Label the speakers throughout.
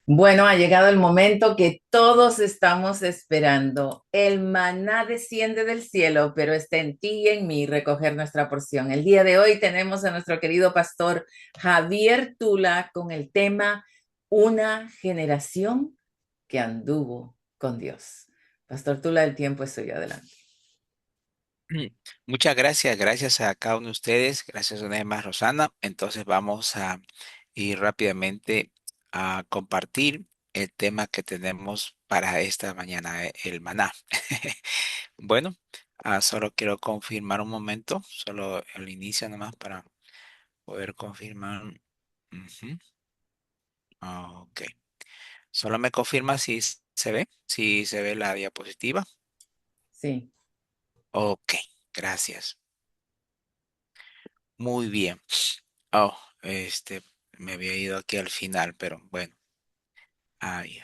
Speaker 1: Bueno, ha llegado el momento que todos estamos esperando. El maná desciende del cielo, pero está en ti y en mí recoger nuestra porción. El día de hoy tenemos a nuestro querido pastor Javier Tula con el tema Una generación que anduvo con Dios. Pastor Tula, el tiempo es suyo. Adelante.
Speaker 2: Mm, Muchas gracias, gracias a cada uno de ustedes, gracias una vez más, Rosana. Entonces vamos a ir rápidamente a compartir el tema que tenemos para esta mañana, el maná. Bueno, solo quiero confirmar un momento, solo el inicio nomás para poder confirmar. Ujú. Ok, solo me confirma si se ve la diapositiva.
Speaker 1: Sí.
Speaker 2: Ok, gracias. Muy bien. Oh, me había ido aquí al final, pero bueno, ahí.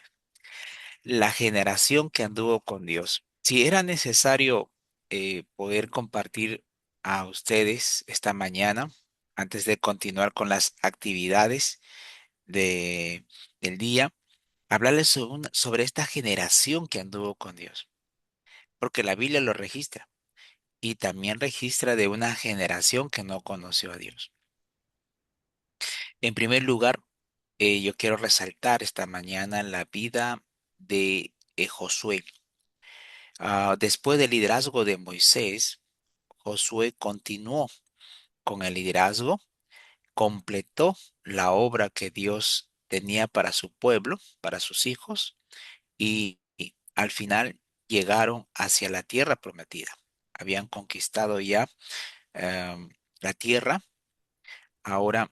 Speaker 2: La generación que anduvo con Dios. Si era necesario poder compartir a ustedes esta mañana, antes de continuar con las actividades de, del día, hablarles sobre esta generación que anduvo con Dios, porque la Biblia lo registra y también registra de una generación que no conoció a Dios. En primer lugar, yo quiero resaltar esta mañana la vida de Josué. Después del liderazgo de Moisés, Josué continuó con el liderazgo, completó la obra que Dios tenía para su pueblo, para sus hijos, y al final llegaron hacia la tierra prometida. Habían conquistado ya la tierra. Ahora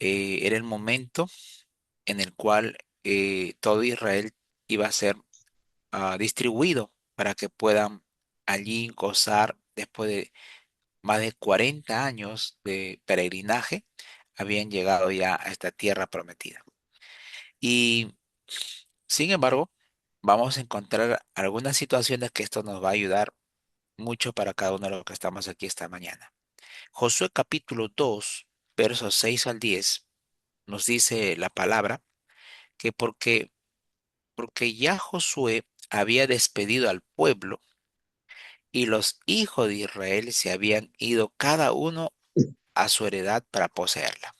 Speaker 2: era el momento en el cual todo Israel iba a ser distribuido para que puedan allí gozar después de más de 40 años de peregrinaje, habían llegado ya a esta tierra prometida. Y sin embargo, vamos a encontrar algunas situaciones que esto nos va a ayudar mucho para cada uno de los que estamos aquí esta mañana. Josué capítulo 2, versos 6 al 10, nos dice la palabra que porque ya Josué había despedido al pueblo y los hijos de Israel se habían ido cada uno a su heredad para poseerla.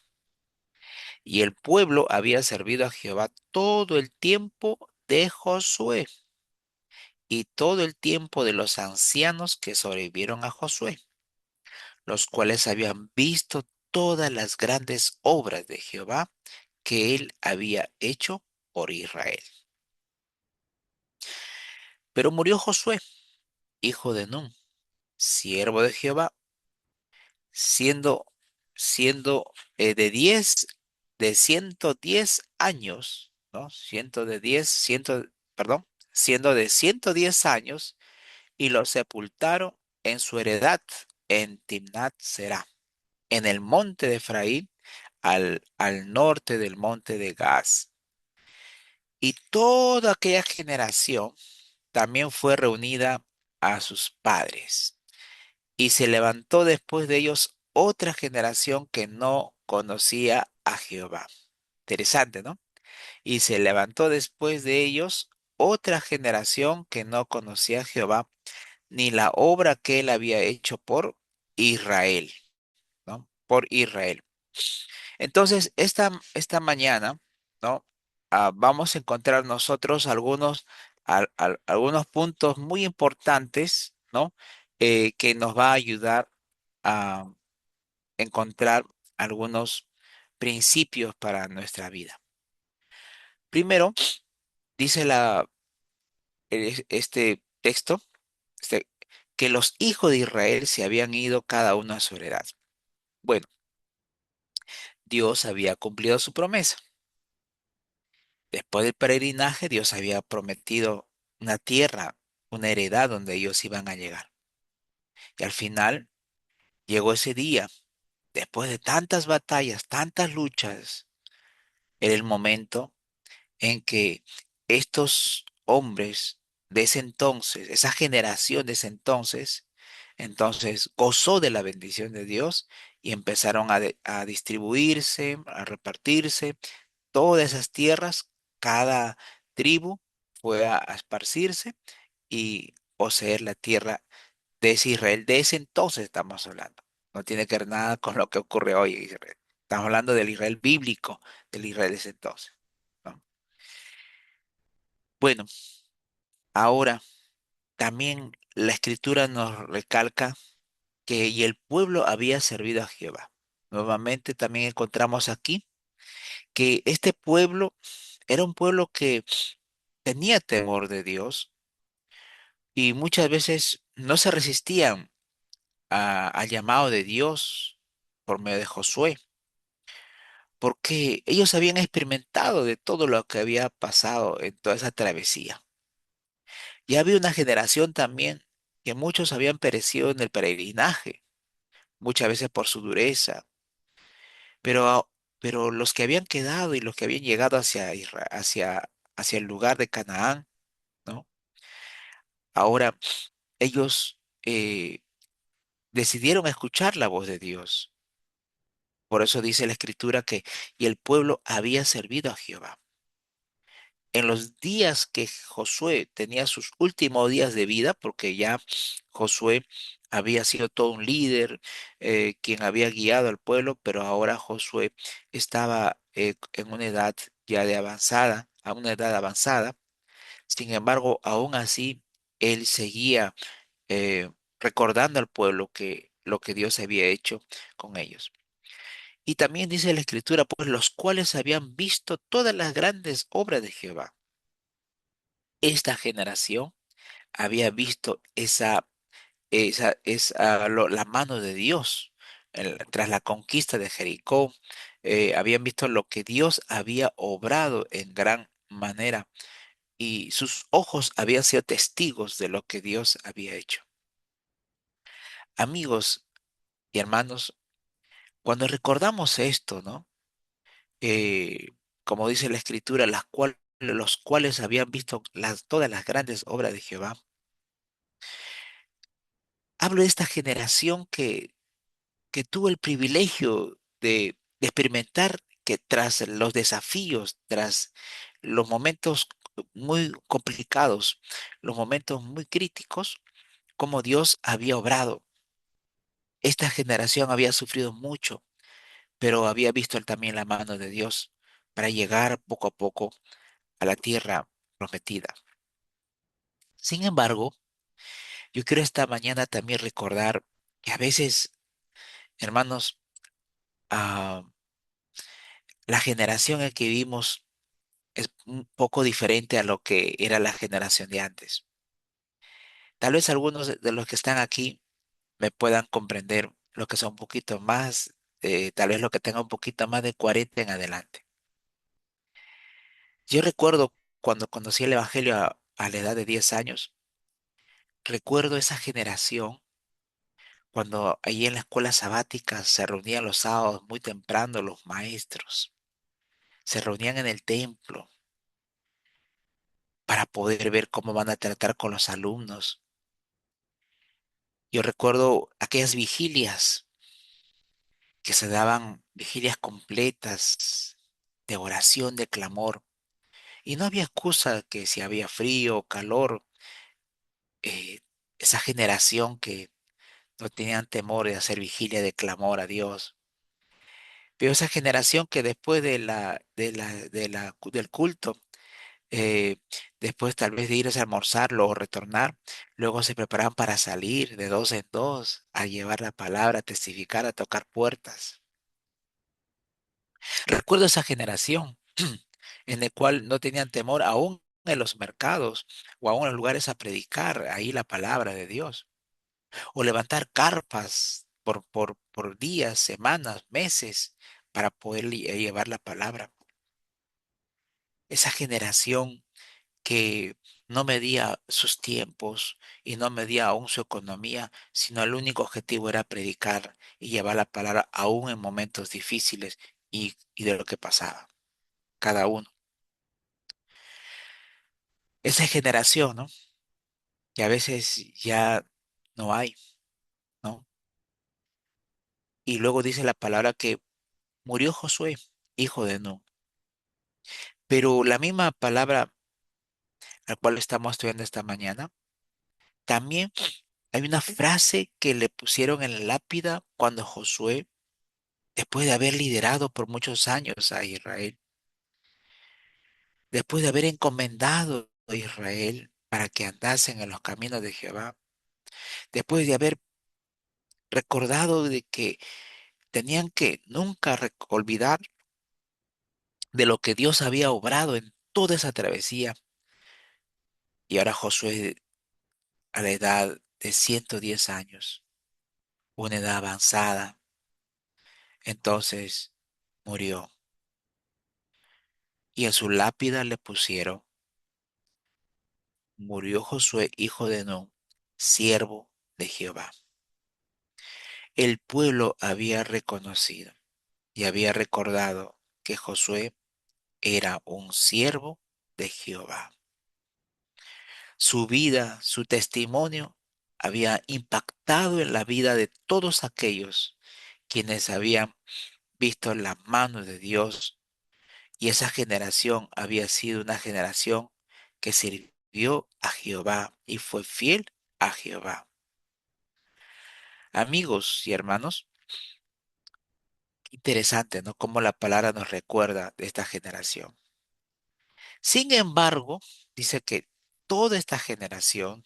Speaker 2: Y el pueblo había servido a Jehová todo el tiempo de Josué y todo el tiempo de los ancianos que sobrevivieron a Josué, los cuales habían visto todas las grandes obras de Jehová que él había hecho por Israel. Pero murió Josué, hijo de Nun, siervo de Jehová, siendo, siendo de 110 años, ¿no? Perdón, siendo de 110 años, y lo sepultaron en su heredad en Timnat Será, en el monte de Efraín, al norte del monte de Gaz. Y toda aquella generación también fue reunida a sus padres. Y se levantó después de ellos otra generación que no conocía a Jehová. Interesante, ¿no? Y se levantó después de ellos otra generación que no conocía a Jehová, ni la obra que él había hecho por Israel, ¿no? Por Israel. Entonces, esta mañana, ¿no? Vamos a encontrar nosotros algunos puntos muy importantes, ¿no? Que nos va a ayudar a encontrar algunos principios para nuestra vida. Primero, dice este texto, este, que los hijos de Israel se habían ido cada uno a su heredad. Bueno, Dios había cumplido su promesa. Después del peregrinaje, Dios había prometido una tierra, una heredad donde ellos iban a llegar. Y al final llegó ese día, después de tantas batallas, tantas luchas, era el momento en que estos hombres de ese entonces, esa generación de ese entonces gozó de la bendición de Dios y empezaron a distribuirse, a repartirse todas esas tierras cada tribu fue a esparcirse y poseer la tierra de ese Israel. De ese entonces estamos hablando. No tiene que ver nada con lo que ocurre hoy en Israel. Estamos hablando del Israel bíblico, del Israel de ese entonces, ¿no? Bueno, ahora también la escritura nos recalca que y el pueblo había servido a Jehová. Nuevamente también encontramos aquí que este pueblo era un pueblo que tenía temor de Dios y muchas veces no se resistían al llamado de Dios por medio de Josué, porque ellos habían experimentado de todo lo que había pasado en toda esa travesía. Ya había una generación también que muchos habían perecido en el peregrinaje, muchas veces por su dureza, pero, pero los que habían quedado y los que habían llegado hacia el lugar de Canaán, ¿no? Ahora ellos decidieron escuchar la voz de Dios. Por eso dice la escritura que y el pueblo había servido a Jehová. En los días que Josué tenía sus últimos días de vida, porque ya Josué había sido todo un líder, quien había guiado al pueblo, pero ahora Josué estaba en una edad ya de avanzada, a una edad avanzada. Sin embargo, aún así, él seguía eh, recordando al pueblo que lo que Dios había hecho con ellos. Y también dice la escritura, pues los cuales habían visto todas las grandes obras de Jehová. Esta generación había visto la mano de Dios tras la conquista de Jericó. Habían visto lo que Dios había obrado en gran manera y sus ojos habían sido testigos de lo que Dios había hecho. Amigos y hermanos, cuando recordamos esto, ¿no? Eh, Como dice la Escritura, los cuales habían visto todas las grandes obras de Jehová. Hablo de esta generación que tuvo el privilegio de experimentar que tras los desafíos, tras los momentos muy complicados, los momentos muy críticos, como Dios había obrado. Esta generación había sufrido mucho, pero había visto también la mano de Dios para llegar poco a poco a la tierra prometida. Sin embargo, yo quiero esta mañana también recordar que a veces, hermanos, ah, la generación en que vivimos es un poco diferente a lo que era la generación de antes. Tal vez algunos de los que están aquí me puedan comprender lo que son un poquito más, tal vez lo que tenga un poquito más de 40 en adelante. Yo recuerdo cuando conocí el Evangelio a la edad de 10 años, recuerdo esa generación cuando allí en la escuela sabática se reunían los sábados muy temprano los maestros, se reunían en el templo para poder ver cómo van a tratar con los alumnos. Yo recuerdo aquellas vigilias que se daban, vigilias completas de oración, de clamor, y no había excusa que si había frío o calor, eh, esa generación que no tenían temor de hacer vigilia de clamor a Dios. Pero esa generación que después del culto, eh, después tal vez de irse a almorzarlo o retornar, luego se preparaban para salir de dos en dos a llevar la palabra, a testificar, a tocar puertas. Recuerdo esa generación en la cual no tenían temor aún en los mercados o aún en los lugares a predicar ahí la palabra de Dios o levantar carpas por días, semanas, meses para poder llevar la palabra. Esa generación que no medía sus tiempos y no medía aún su economía, sino el único objetivo era predicar y llevar la palabra aún en momentos difíciles y de lo que pasaba, cada uno. Esa generación, ¿no? Que a veces ya no hay, ¿no? Y luego dice la palabra que murió Josué, hijo de Nun. Pero la misma palabra al cual estamos estudiando esta mañana, también hay una frase que le pusieron en la lápida cuando Josué, después de haber liderado por muchos años a Israel, después de haber encomendado a Israel para que andasen en los caminos de Jehová, después de haber recordado de que tenían que nunca olvidar de lo que Dios había obrado en toda esa travesía. Y ahora Josué, a la edad de 110 años, una edad avanzada, entonces murió. Y en su lápida le pusieron: murió Josué, hijo de Nun, siervo de Jehová. El pueblo había reconocido y había recordado que Josué era un siervo de Jehová. Su vida, su testimonio había impactado en la vida de todos aquellos quienes habían visto la mano de Dios, y esa generación había sido una generación que sirvió a Jehová y fue fiel a Jehová. Amigos y hermanos, interesante, ¿no? Cómo la palabra nos recuerda de esta generación. Sin embargo, dice que toda esta generación,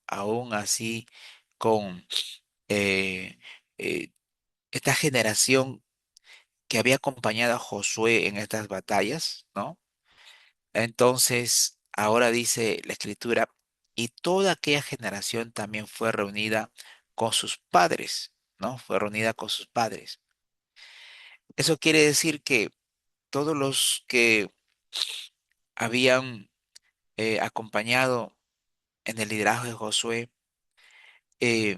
Speaker 2: aún así, con eh, eh, esta generación que había acompañado a Josué en estas batallas, ¿no? Entonces, ahora dice la escritura, y toda aquella generación también fue reunida con sus padres, ¿no? Fue reunida con sus padres. Eso quiere decir que todos los que habían acompañado en el liderazgo de Josué, eh,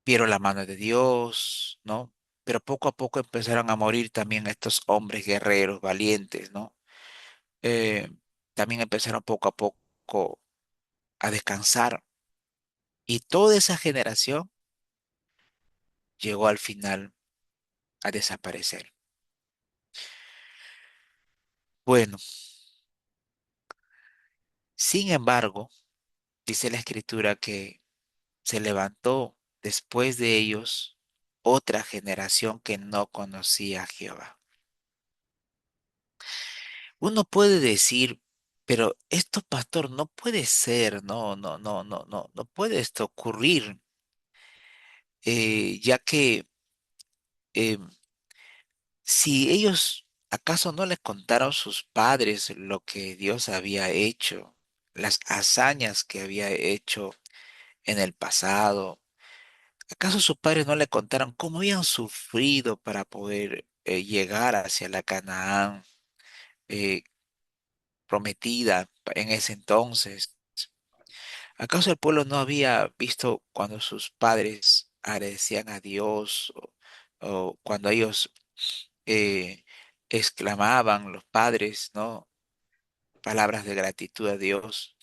Speaker 2: vieron la mano de Dios, ¿no? Pero poco a poco empezaron a morir también estos hombres guerreros, valientes, ¿no? Eh, También empezaron poco a poco a descansar. Y toda esa generación llegó al final a desaparecer. Bueno, sin embargo, dice la escritura que se levantó después de ellos otra generación que no conocía a Jehová. Uno puede decir, pero esto, pastor, no puede ser, no puede esto ocurrir, ya que eh, si ellos acaso no les contaron sus padres lo que Dios había hecho, las hazañas que había hecho en el pasado, ¿acaso sus padres no le contaron cómo habían sufrido para poder llegar hacia la Canaán eh, prometida en ese entonces? ¿Acaso el pueblo no había visto cuando sus padres agradecían a Dios o cuando ellos eh, exclamaban los padres, ¿no? Palabras de gratitud a Dios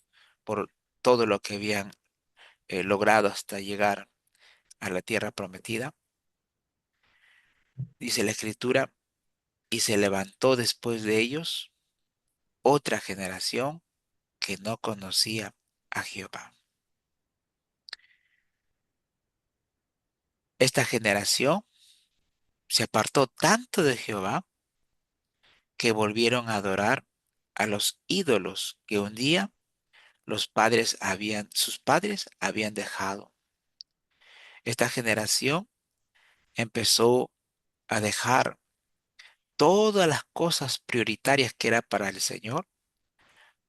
Speaker 2: por todo lo que habían logrado hasta llegar a la tierra prometida? Dice la escritura, y se levantó después de ellos otra generación que no conocía a Jehová. Esta generación se apartó tanto de Jehová que volvieron a adorar a los ídolos que un día sus padres habían dejado. Esta generación empezó a dejar todas las cosas prioritarias que era para el Señor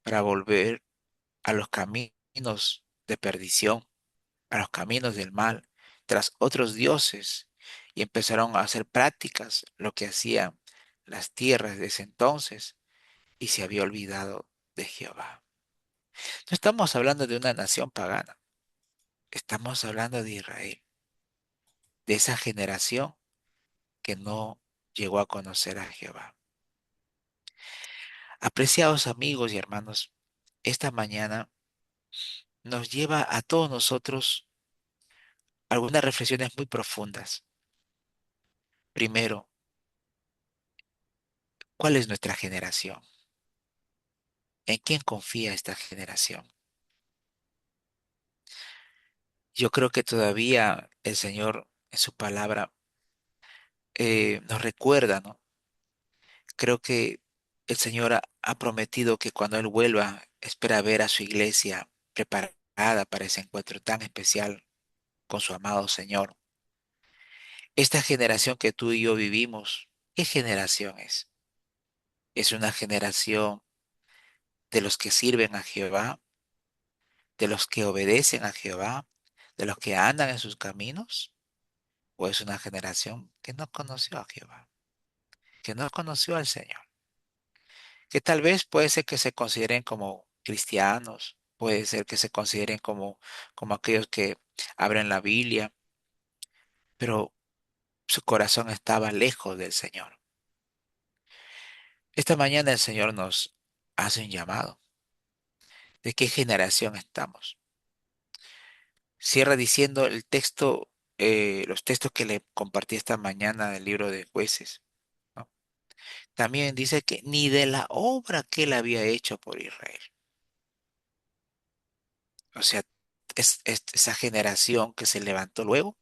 Speaker 2: para volver a los caminos de perdición, a los caminos del mal, tras otros dioses, y empezaron a hacer prácticas lo que hacían las tierras de ese entonces, y se había olvidado de Jehová. No estamos hablando de una nación pagana, estamos hablando de Israel, de esa generación que no llegó a conocer a Jehová. Apreciados amigos y hermanos, esta mañana nos lleva a todos nosotros algunas reflexiones muy profundas. Primero, ¿Cuál es nuestra generación? ¿En quién confía esta generación? Yo creo que todavía el Señor en su palabra nos recuerda, ¿no? Creo que el Señor ha prometido que cuando Él vuelva, espera ver a su iglesia preparada para ese encuentro tan especial con su amado Señor. Esta generación que tú y yo vivimos, ¿qué generación es? ¿Es una generación de los que sirven a Jehová, de los que obedecen a Jehová, de los que andan en sus caminos? ¿O es una generación que no conoció a Jehová, que no conoció al Señor? Que tal vez puede ser que se consideren como cristianos, puede ser que se consideren como aquellos que abren la Biblia, pero su corazón estaba lejos del Señor. Esta mañana el Señor nos hace un llamado. ¿De qué generación estamos? Cierra diciendo el texto, los textos que le compartí esta mañana del libro de Jueces, ¿no? También dice que ni de la obra que él había hecho por Israel. O sea, es esa generación que se levantó luego,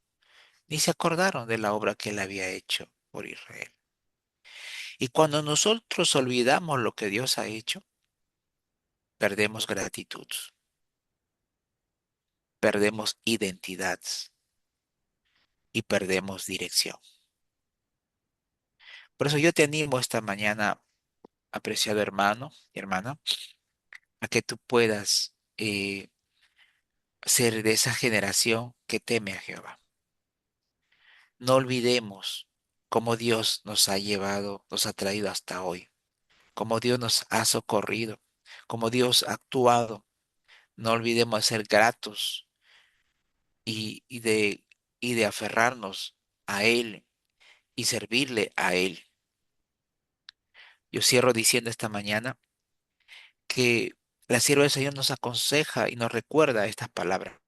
Speaker 2: ni se acordaron de la obra que él había hecho por Israel. Y cuando nosotros olvidamos lo que Dios ha hecho, perdemos gratitud, perdemos identidad y perdemos dirección. Por eso yo te animo esta mañana, apreciado hermano y hermana, a que tú puedas ser de esa generación que teme a Jehová. No olvidemos cómo Dios nos ha llevado, nos ha traído hasta hoy, cómo Dios nos ha socorrido, cómo Dios ha actuado. No olvidemos ser gratos y, y de, y de aferrarnos a Él y servirle a Él. Yo cierro diciendo esta mañana que la sierva del Señor nos aconseja y nos recuerda estas palabras,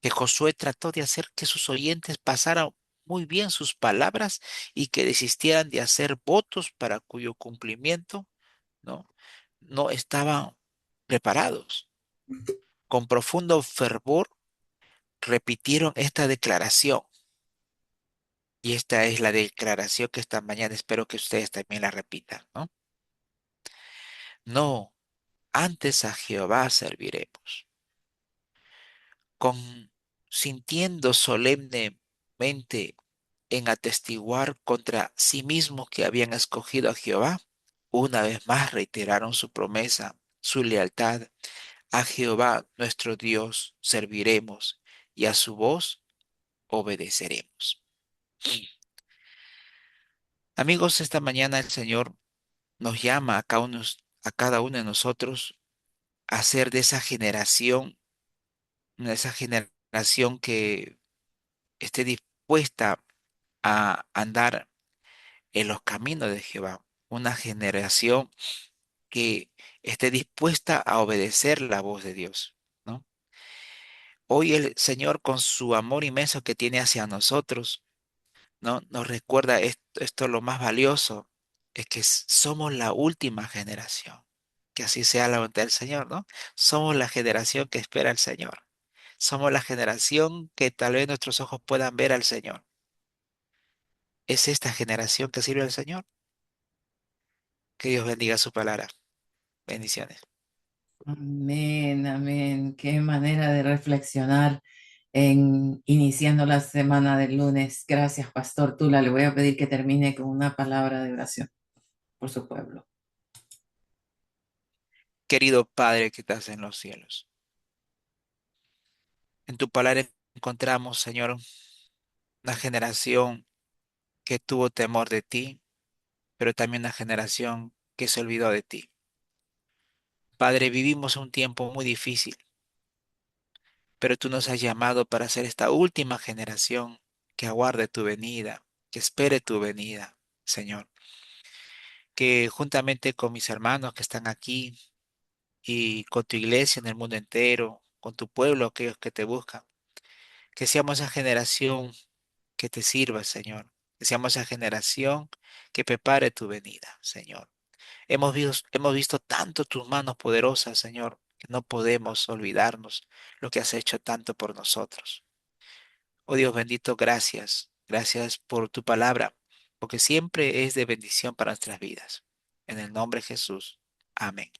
Speaker 2: que Josué trató de hacer que sus oyentes pasaran muy bien sus palabras y que desistieran de hacer votos para cuyo cumplimiento no, no estaban preparados. Con profundo fervor repitieron esta declaración. Y esta es la declaración que esta mañana espero que ustedes también la repitan, ¿no? No, antes a Jehová serviremos. Con sintiendo solemnemente en atestiguar contra sí mismos que habían escogido a Jehová, una vez más reiteraron su promesa, su lealtad. A Jehová nuestro Dios serviremos y a su voz obedeceremos. Amigos, esta mañana el Señor nos llama a cada uno de nosotros a ser de esa generación que esté dispuesta a andar en los caminos de Jehová, una generación que esté dispuesta a obedecer la voz de Dios, ¿no? Hoy el Señor, con su amor inmenso que tiene hacia nosotros, ¿no? Nos recuerda esto lo más valioso, es que somos la última generación. Que así sea la voluntad del Señor, ¿no? Somos la generación que espera al Señor. Somos la generación que tal vez nuestros ojos puedan ver al Señor. ¿Es esta generación que sirve al Señor? Que Dios bendiga su palabra. Bendiciones.
Speaker 1: Amén, amén. Qué manera de reflexionar en iniciando la semana del lunes. Gracias, Pastor Tula. Le voy a pedir que termine con una palabra de oración por su pueblo.
Speaker 2: Querido Padre que estás en los cielos, en tu palabra encontramos, Señor, una generación que tuvo temor de ti, pero también una generación que se olvidó de ti. Padre, vivimos un tiempo muy difícil, pero tú nos has llamado para ser esta última generación que aguarde tu venida, que espere tu venida, Señor. Que juntamente con mis hermanos que están aquí y con tu iglesia en el mundo entero, con tu pueblo, aquellos que te buscan, que seamos esa generación que te sirva, Señor. Deseamos esa generación que prepare tu venida, Señor. Hemos visto tanto tus manos poderosas, Señor, que no podemos olvidarnos lo que has hecho tanto por nosotros. Oh Dios bendito, gracias. Gracias por tu palabra, porque siempre es de bendición para nuestras vidas. En el nombre de Jesús. Amén.